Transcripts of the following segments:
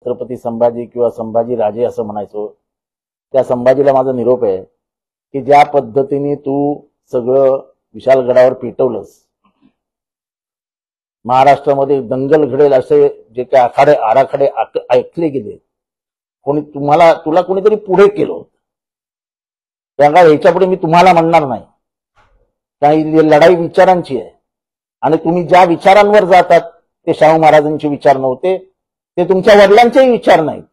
छत्रपती संभाजी किंवा संभाजी राजे असं म्हणायचो, त्या संभाजीला माझा निरोप आहे की ज्या पद्धतीने तू सगळं विशालगडावर पेटवलंस, महाराष्ट्रामध्ये दंगल घडेल असे जे काही आराखडे ऐकले गेले, तुला कोणीतरी पुढे केलं, त्यामुळे ह्याच्या पुढे मी तुम्हाला म्हणणार नाही, काही लढाई विचारांची आहे आणि तुम्ही ज्या विचारांवर जातात ते शाहू महाराजांचे विचार नव्हते, ते तुमच्या वडिलांचेही विचार नाहीत.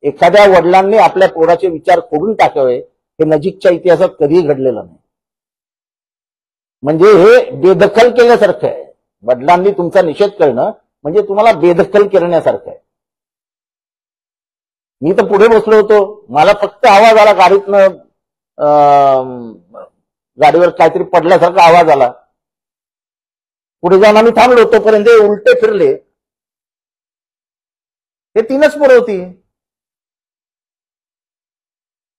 एखाद्या वडिलांनी आपल्या पोराचे विचार खोडून टाकावे हे नजीकच्या इतिहासात कधीही घडलेलं नाही. म्हणजे हे बेदखल केल्यासारखं आहे. वडिलांनी तुमचा निषेध करणं म्हणजे तुम्हाला बेदखल करण्यासारखं आहे. मी तर पुढे बसलो होतो, मला फक्त आवाज आला गाडीतनं, गाडीवर काहीतरी पडल्यासारखा आवाज आला. पुढे जाऊन आम्ही थांबलो, तोपर्यंत उलटे फिरले. हे 3च पोरं होती.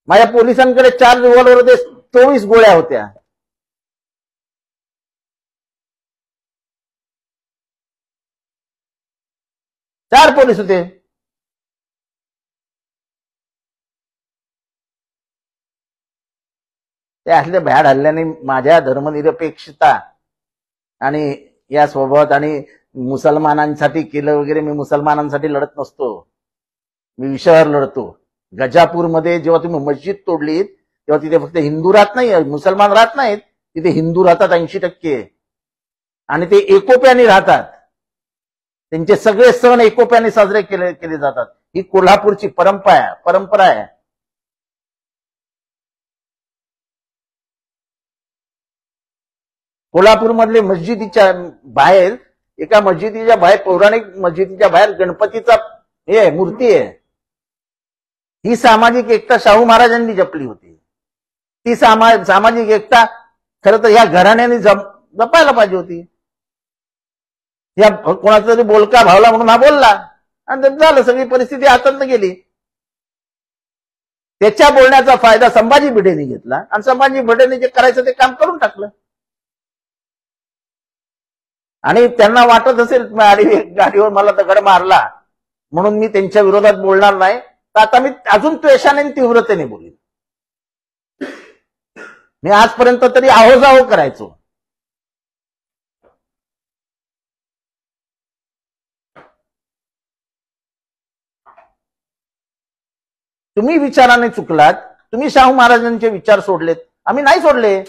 माझ्या पोलिसांकडे 4 रिव्हॉल्वर होते, 24 गोळ्या होत्या. चार पोलीस होते. त्या असल्या भ्याड हल्ल्याने माझ्या धर्मनिरपेक्षता आणि या स्वभावात आणि मुसलमानांसाठी केलं वगैरे, मी मुसलमानांसाठी लढत नसतो, मी विषयावर लढतो. गजापूरमध्ये जेव्हा तुम्ही मस्जिद तोडलीत तेव्हा तिथे फक्त हिंदू राहत नाही, मुसलमान राहत नाहीत, तिथे हिंदू राहतात 80%, आणि ते एकोप्याने राहतात. त्यांचे सगळे सण एकोप्याने साजरे केले जातात. ही कोल्हापूरची परंपरा आहे. कोल्हापूरमधले मस्जिदीच्या बाहेर, एका मस्जिदीच्या बाहेर, पौराणिक मस्जिदीच्या बाहेर गणपतीचा मूर्ती आहे. ही सामाजिक एकता शाहू महाराजांनी जपली होती. ती सामाजिक एकता खरं तर या घराण्याने जपायला पाहिजे होती. या कोणाचा तरी बोलका भावला म्हणून हा बोलला आणि झालं, सगळी परिस्थिती आतंत गेली. त्याच्या बोलण्याचा फायदा संभाजी भिडेंनी घेतला आणि संभाजी भिडेंनी जे करायचं ते काम करून टाकलं. आणि त्यांना वाटत असेल गाडीवर मला दगड मारला म्हणून मी त्यांच्या विरोधात बोलणार नाही, तर आता मी अजून त्वेषाने आणि तीव्रतेने बोलेन. मी आजपर्यंत तरी आहोजाहो करायचो. तुम्ही विचाराने चुकलात, तुम्ही शाहू महाराजांचे विचार सोडलेत, आम्ही नाही सोडले.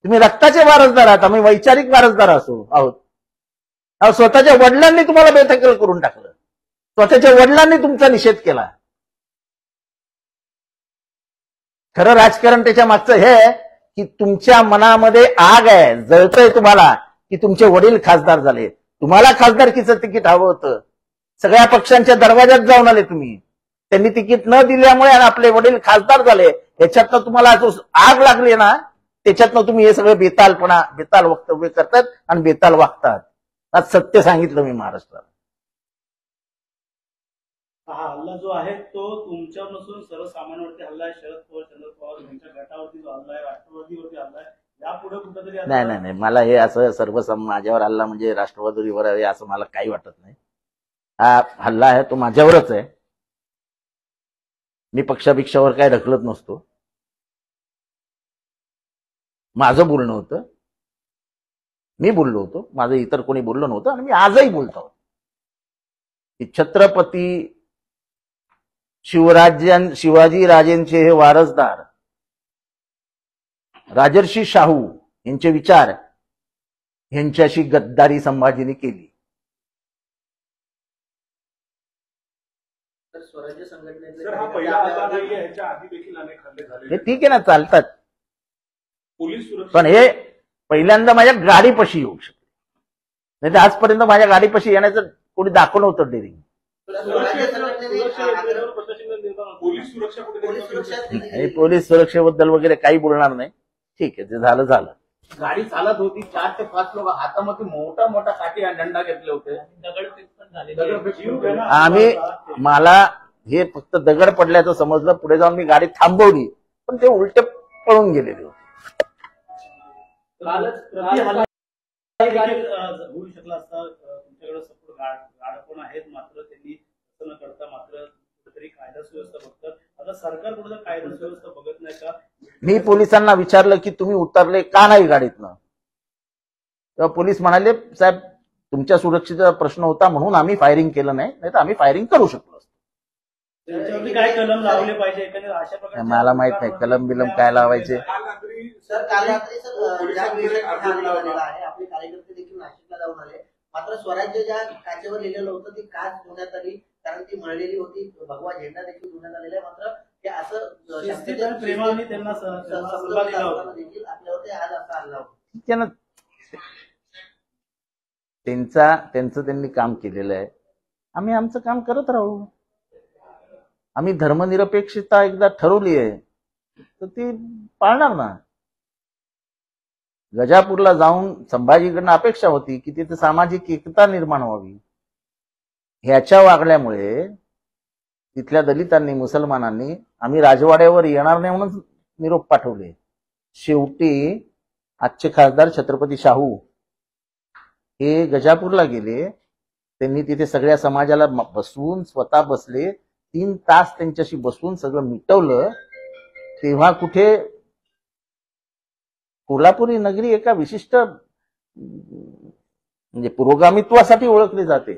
तुम्ही रक्ताचे वारसदार आहात, आम्ही वैचारिक वारसदार आहोत. स्वतःच्या वडिलांनी तुम्हाला बेदखल करून टाकलं, स्वतःच्या वडिलांनी तुमचा निषेध केला. खरं राजकारण त्याच्या मागचं हे की तुमच्या मनामध्ये आग आहे, जळतंय तुम्हाला की तुमचे वडील खासदार झाले, तुम्हाला खासदारकीचं तिकीट हवं होतं. सगळ्या पक्षांच्या दरवाज्यात जाऊन आले तुम्ही, त्यांनी तिकीट न दिल्यामुळे आणि आपले वडील खासदार झाले, याच्यातनं तुम्हाला जो आग लागली ना, त्याच्यातनं तुम्ही हे सगळे बेताल वक्तव्य करतात आणि बेताल वागतात. आज सत्य सांगितलं मी महाराष्ट्राला. हा हल्ला जो आहे तो तुमच्यावर नसून सर्वसामान्यांवरती हल्ला आहे. शरद पवार, चंद्र पवार यांच्या गटावरती जो हल्ला आहे, राष्ट्रवादीवरती हल्ला आहे. यापुढे कुठेतरी नाही, मला हे असं माझ्यावर हल्ला म्हणजे राष्ट्रवादीवर आहे असं मला काही वाटत नाही. हा हल्ला आहे तो माझ्यावरच आहे. मी पक्षापेक्षावर काय ढकलत नसतो. माझं बोलणं होतं, मी बोललो होतो, माझं इतर कोणी बोललं नव्हतं आणि मी आजही बोलतो की छत्रपती शिवाजी राजेंचे हे वारसदार राजर्षी शाहू यांचे विचार यांच्याशी गद्दारी संभाजीने केली. स्वराज्य संघटनेचे हे ठीक आहे ना, चालतात, पोलीस सुरक्षा, पण हे पहिल्यांदा माझ्या गाडीपाशी येऊ शकते, नाही तर आजपर्यंत माझ्या गाडीपाशी येण्याचं कोणी दाखवलं होतं डेरिंग. पोलीस सुरक्षेबद्दल वगैरे काही बोलणार नाही. ठीक आहे, ते झालं. गाडी चालत होती, 4 ते 5 लोक हातामध्ये मोठा काठी आणि डंडा घेतले होते, दगडफेक पण झाली. मला हे फक्त दगड पडल्याचं समजलं, पुढे जाऊन मी गाडी थांबवली पण ते उलटे पळून गेलेले होते. होऊ शकला असता, तुमच्याकडे सपोर्ट गाड पण आहेत, मात्र त्यांनी असं न करता सुव्यवस्था बघतात. आता सरकार कुठे कायदा सुव्यवस्था बघत नाही का? मी पोलिसांना विचारलं की तुम्ही उतरले का नाही गाडीतनं, तेव्हा पोलीस म्हणाले साहेब तुमच्या सुरक्षेचा प्रश्न होता म्हणून आम्ही फायरिंग केलं नाही, नाही तर आम्ही फायरिंग करू शकलो असतो. त्यांच्यावरती काय कलम लावले पाहिजे एकंदरीत अशा प्रकारे? मला माहित नाही कलम बिलम काय लावायचे. सर काल रात्री ज्या झालेला आहे आपले कार्यकर्ते देखील नाशिकला जाऊन आले, मात्र स्वराज्य ज्या काचेवर लिहिलेलं होतं ती काच धुण्यात आली, कारण ती मळलेली होती. भगवा झेंडा देखील धुण्यात आलेला आहे. मात्र हे असं प्रेमाने त्यांना देखील आपल्यावरती आज असा हल्ला होता. त्यानं त्यांचं त्यांनी काम केलेलं आहे, आम्ही आमचं काम करत राहू. आम्ही धर्मनिरपेक्षता एकदा ठरवली आहे तर ती पाळणार ना. गजापूरला जाऊन संभाजीकडनं अपेक्षा होती की तिथे सामाजिक एकता निर्माण व्हावी. ह्याच्या वागण्यामुळे तिथल्या दलितांनी मुसलमानांनी आम्ही राजवाड्यावर येणार नाही म्हणून निरोप पाठवले. शेवटी आजचे खासदार छत्रपती शाहू हे गजापूरला गेले, त्यांनी तिथे सगळ्या समाजाला बसवून स्वतः बसले, 3 तास त्यांच्याशी बसून सगळं मिटवलं. तेव्हा कुठे कोल्हापुरी नगरी एका विशिष्ट म्हणजे पुरोगामित्वासाठी ओळखली जाते.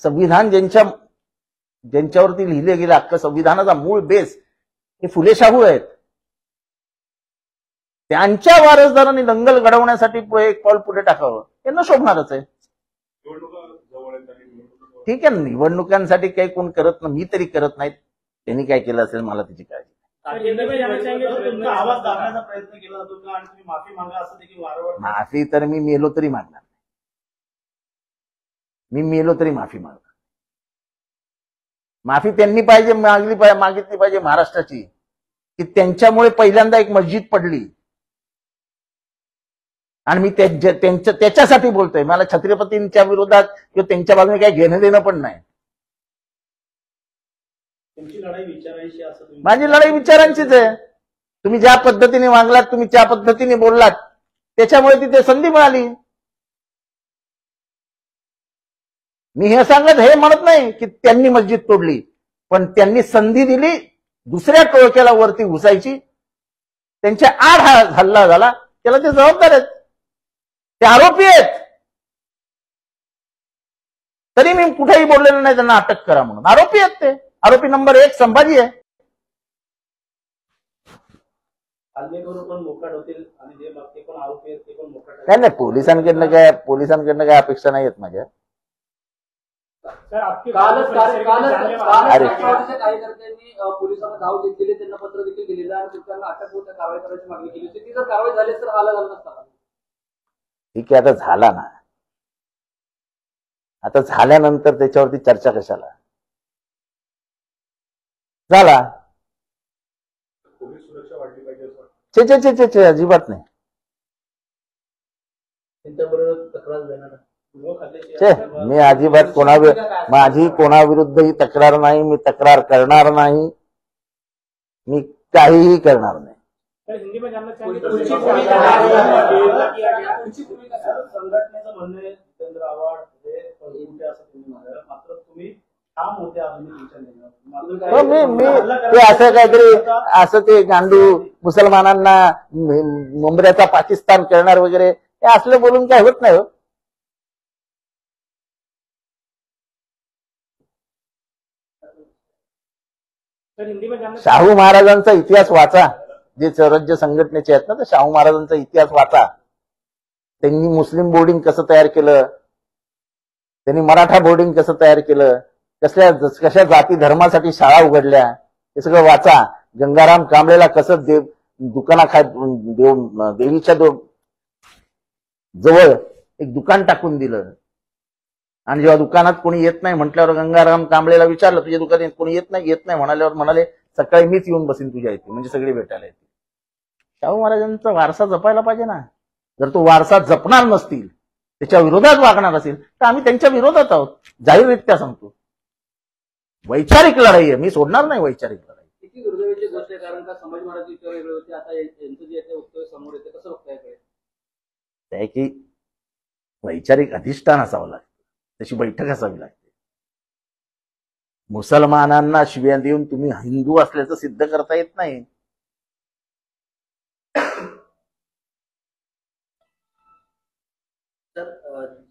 संविधान ज्यांच्यावरती लिहिले गेले, अख्खा संविधानाचा मूळ बेस हे फुले शाहू आहेत. त्यांच्या वारसदारांनी दंगल घडवण्यासाठी एक पाऊल पुढे टाकावं यांना शोभणारच आहे. ठीक आहे, निवडणुकांसाठी काही कोण करत नाही, मी तरी करत नाहीत. त्यांनी काय केलं असेल मला त्याची काळजी. तुमचा आवाज दाबण्याचा प्रयत्न केला जातो का आणि तुम्ही माफी मागा असं देखील वारंवार? माफी तर मी मेलो तरी मागणार, मी मेलो तरी माफी मागणार. माफी त्यांनी मागितली पाहिजे महाराष्ट्राची, की त्यांच्यामुळे पहिल्यांदा एक मस्जिद पडली आणि मी त्याच्यासाठी बोलतोय. मला छत्रपतींच्या विरोधात किंवा त्यांच्या बाजूने काही घेणं देणं पण नाही. तुमची लढाई विचारायची असं तुम्ही? माझी लढाई विचारांचीच आहे. तुम्ही ज्या पद्धतीने वागलात, तुम्ही ज्या पद्धतीने बोललात, त्याच्यामुळे तिथे संधी मिळाली. मी हे म्हणत नाही की त्यांनी मस्जिद तोडली, पण त्यांनी संधी दिली दुसऱ्या टोळक्याला वरती घुसायची. त्यांच्या आड हा हल्ला झाला, त्याला ते जबाबदार आहेत, ते आरोपी आहेत. तरी मी कुठेही बोललेलं नाही त्यांना अटक करा म्हणून. आरोपी आहेत ते. आरोपी नंबर 1 संभाजी आहे. हल्लेखोर पण मोकाट होतील आणि जे मागते पण आरोपी आहेत ते पण मोकाट. काय नाही, पोलिसांकडनं काय अपेक्षा नाही आहेत माझ्या. कार्यकर्त्यांनी पोलिसांना धाव घेतलेली, त्यांना पत्र देखील दिलेलं आणि त्यांना अटक होऊन कारवाई करायची मागणी केली होती. ती जर कारवाई झाली तर हाला झाला नसता. ठीक आहे, आता झाला ना. आता झाल्यानंतर त्याच्यावरती चर्चा कशाला? झाला. पोलीस सुरक्षा वाढली पाहिजे चे अजिबात नाही. त्यांच्याबरोबर तक्रार देणार मी अजिबात माझी कोणाविरुद्धही तक्रार नाही. मी तक्रार करणार नाही. मी काहीही करणार नाही. हिंदी में जानना चाहेंगे संघटनेचं म्हणणं आहे जितेंद्र आव्हाड हे असं तुम्ही म्हणाल, मात्र तुम्ही ठाम होते अजूनही तुमच्या निर्णयावर. मी ते असं काहीतरी असं ते गांडू मुसलमानांना मुंबऱ्याचा पाकिस्तान करणार वगैरे हे असलं बोलून काय होत नाही. शाहू महाराजांचा इतिहास वाचा. जे स्वराज्य संघटनेचे आहेत ना, तर शाहू महाराजांचा इतिहास वाचा. त्यांनी मुस्लिम बोर्डिंग कसं तयार केलं, त्यांनी मराठा बोर्डिंग कसं तयार केलं, कशा जाती धर्मासाठी शाळा उघडल्या, हे सगळं वाचा. गंगाराम कांबळेला कसं देवीच्या जवळ एक दुकान टाकून दिलं आणि जेव्हा दुकानात कोणी येत नाही म्हटल्यावर गंगाराम कांबळेला विचारलं तुझ्या दुकानात कोणी येत नाही म्हणाल्यावर म्हणाले सकाळी मीच येऊन बसीन तुझ्या इथे, म्हणजे सगळे भेटायला येतील. शाहू महाराजांचा वारसा जपायला पाहिजे ना. जर तो वारसा जपणार नसतील, त्याच्या विरोधात वागणार असेल तर आम्ही त्यांच्या विरोधात आहोत, जाहीररित्या सांगतो. वैचारिक लढाई आहे, मी सोडणार नाही वैचारिक लढाई. किती दुर्दैवाची गोष्ट आहे, कारण का संभाजी महाराज इतकं वेगळे होते, आता यांचं जे आहे उत्तर समोर येते, कसं बघताय काय? त्या की वैचारिक अधिष्ठान असावं लागतं, तशी बैठक असावी लागते. मुसलमानांना शिव्या देऊन तुम्ही हिंदू असल्याचं सिद्ध करता येत नाही. तर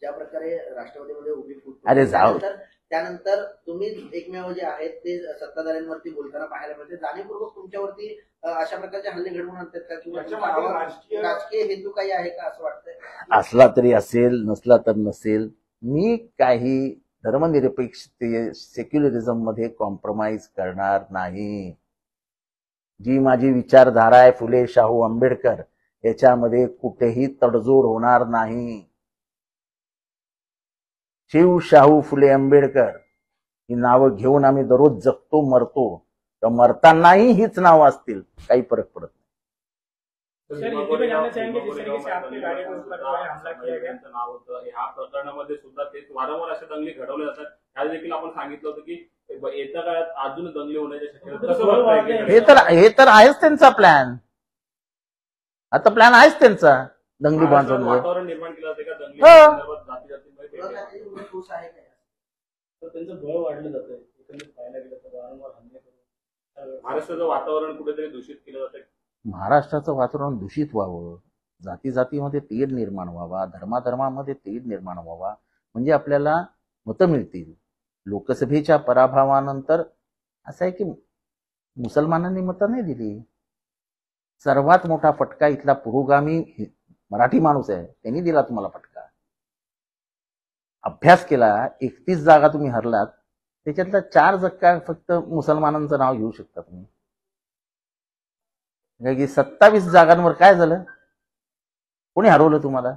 ज्या प्रकारे राष्ट्रवादीमध्ये उभी फूट अरे जाऊ. त्यानंतर तुम्ही एकमेव जे आहेत ते सत्ताधाऱ्यांवरती बोलताना पाहायला मिळते. जाणीवपूर्वक तुमच्यावरती अशा प्रकारचे हल्ले घडवून आणतात का किंवा राजकीय हेतू काही आहे का असं वाटतंय? असला तरी असेल, नसला तर नसेल. मी काही धर्मनिरपेक्षते सेक्युलरिझम मध्ये कॉम्प्रोमाइज करणार नाही. जी माझी विचारधारा आहे फुले शाहू आंबेडकर याच्यामध्ये कुठेही तडजोड होणार नाही. शिव शाहू फुले आंबेडकर ही नावं घेऊन आम्ही दररोज जगतो मरतो, तर मरतानाही हीच नावं असतील, काही फरक पडत नाही. सर हिंदी में जानना चाहेंगे जिस तरीके से आपकी गाड़ी के ऊपर जो है हमला किया गया नाव होतं ह्या प्रकरणामध्ये सुद्धा ते वारंवार असे दंगली घडवले जातात. त्यात देखील आपण सांगितलं होतं की येत्या काळात अजून दंगली होण्याच्या शक्यता कसं बघताय? हे तर आहेच त्यांचा प्लॅन. आता प्लॅन आहेच त्यांचा दंगली बांधून. वातावरण निर्माण केलं जाते का दंगली हो. संदर्भात जाती ठोस आहे का? तर त्यांचं बळ वाढलं जातं. एकंदरीत पाहायला गेलं तर वारंवार हल्ले करून महाराष्ट्राचं वातावरण कुठेतरी दूषित केलं जातं. महाराष्ट्राचं वातावरण दूषित व्हावं, जाती जातीमध्ये तेढ निर्माण व्हावा, धर्माधर्मामध्ये तेढ निर्माण व्हावा, म्हणजे आपल्याला मतं मिळतील. लोकसभेच्या पराभवानंतर असं आहे की मुसलमानांनी मतं नाही दिली. सर्वात मोठा फटका इथला पुरोगामी मराठी माणूस आहे, त्यांनी दिला तुम्हाला फटका. अभ्यास केला, 31 जागा तुम्ही हरलात, त्याच्यातल्या 4 जागा फक्त मुसलमानांचं नाव घेऊ शकता तुम्ही. 27 जागांवर काय झालं? कोणी हरवलं तुम्हाला?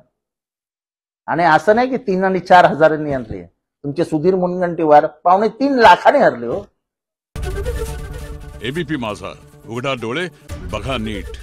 आणि असं नाही की 3 आणि 4 हजारांनी आणले. तुमचे सुधीर मुनगंटीवार 2.25 लाखाने हरले हो. एबीपी माझा, उघडा डोळे बघा नीट.